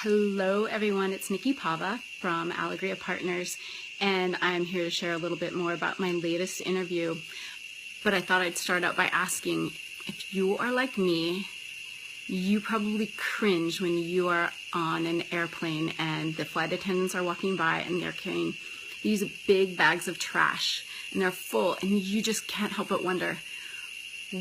Hello everyone, it's Nikki Pava from Allegria Partners, and I'm here to share a little bit more about my latest interview. But I thought I'd start out by asking, if you are like me, you probably cringe when you are on an airplane and the flight attendants are walking by and they're carrying these big bags of trash and they're full, and you just can't help but wonder,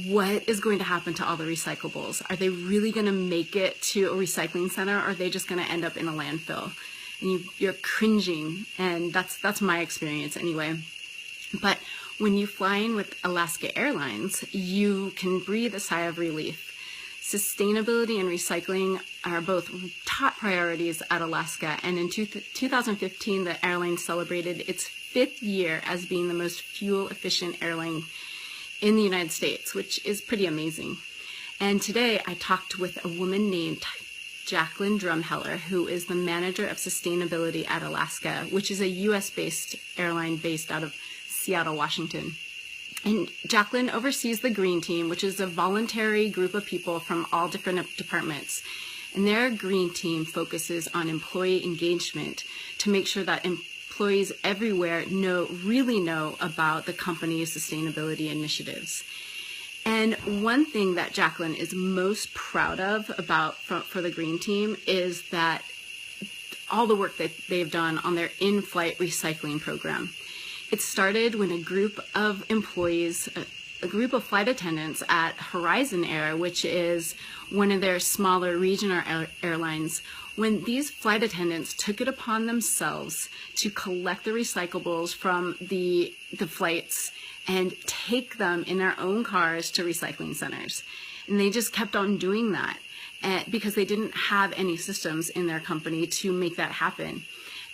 what is going to happen to all the recyclables? Are they really going to make it to a recycling center, or are they just going to end up in a landfill? And you're cringing, and that's my experience anyway. But when you fly in with Alaska Airlines, you can breathe a sigh of relief. Sustainability and recycling are both top priorities at Alaska, and in 2015, the airline celebrated its 5th year as being the most fuel-efficient airline in the United States, which is pretty amazing. And today I talked with a woman named Jacqueline Drumheller, who is the manager of sustainability at Alaska, which is a US-based airline based out of Seattle, Washington. And Jacqueline oversees the Green Team, which is a voluntary group of people from all different departments. And their Green Team focuses on employee engagement to make sure that employees everywhere really know about the company's sustainability initiatives. And one thing that Jacqueline is most proud of for the Green Team is that all the work that they've done on their in-flight recycling program. It started when a group of employees, a group of flight attendants at Horizon Air, which is one of their smaller regional airlines, when these flight attendants took it upon themselves to collect the recyclables from the flights and take them in their own cars to recycling centers. And they just kept on doing that because they didn't have any systems in their company to make that happen.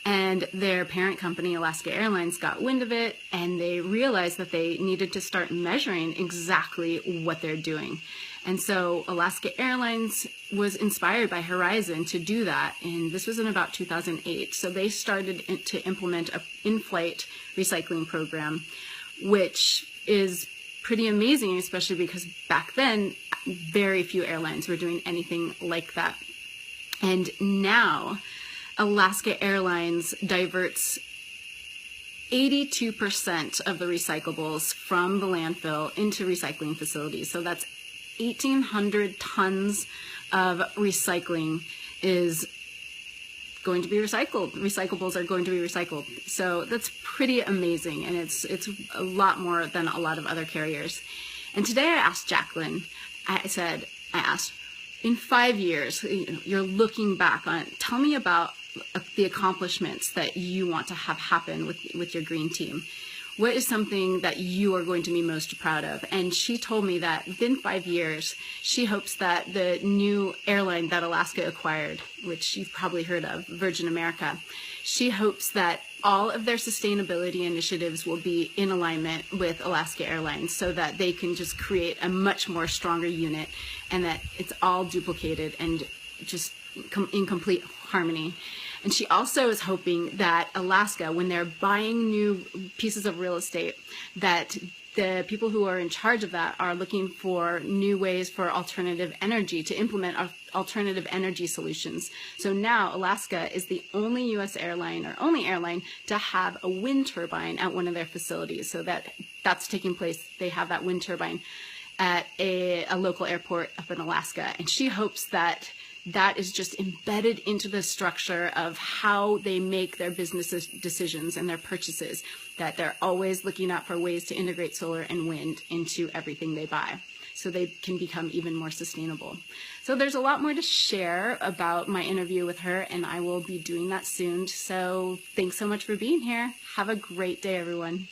And their parent company, Alaska Airlines, got wind of it, and they realized that they needed to start measuring exactly what they're doing. And so Alaska Airlines was inspired by Horizon to do that, and this was in about 2008. So they started to implement an in-flight recycling program, which is pretty amazing, especially because back then, very few airlines were doing anything like that. And now, Alaska Airlines diverts 82% of the recyclables from the landfill into recycling facilities. So that's 1,800 tons of recycling is going to be recycled. Recyclables are going to be recycled. So that's pretty amazing, and it's a lot more than a lot of other carriers. And today I asked Jacqueline, I asked, in 5 years, you're looking back on it, tell me about the accomplishments that you want to have happen with your Green Team. What is something that you are going to be most proud of? And she told me that within 5 years, she hopes that the new airline that Alaska acquired, which you've probably heard of, Virgin America, she hopes that all of their sustainability initiatives will be in alignment with Alaska Airlines so that they can just create a much more stronger unit, and that it's all duplicated and just in complete harmony. And she also is hoping that Alaska, when they're buying new pieces of real estate, that the people who are in charge of that are looking for new ways for alternative energy, to implement alternative energy solutions. So now Alaska is the only U.S. airline, or only airline, to have a wind turbine at one of their facilities. So that's taking place. They have that wind turbine at a local airport up in Alaska. And she hopes that that is just embedded into the structure of how they make their business decisions and their purchases, that they're always looking out for ways to integrate solar and wind into everything they buy, so they can become even more sustainable. So there's a lot more to share about my interview with her, and I will be doing that soon. So thanks so much for being here. Have a great day, everyone.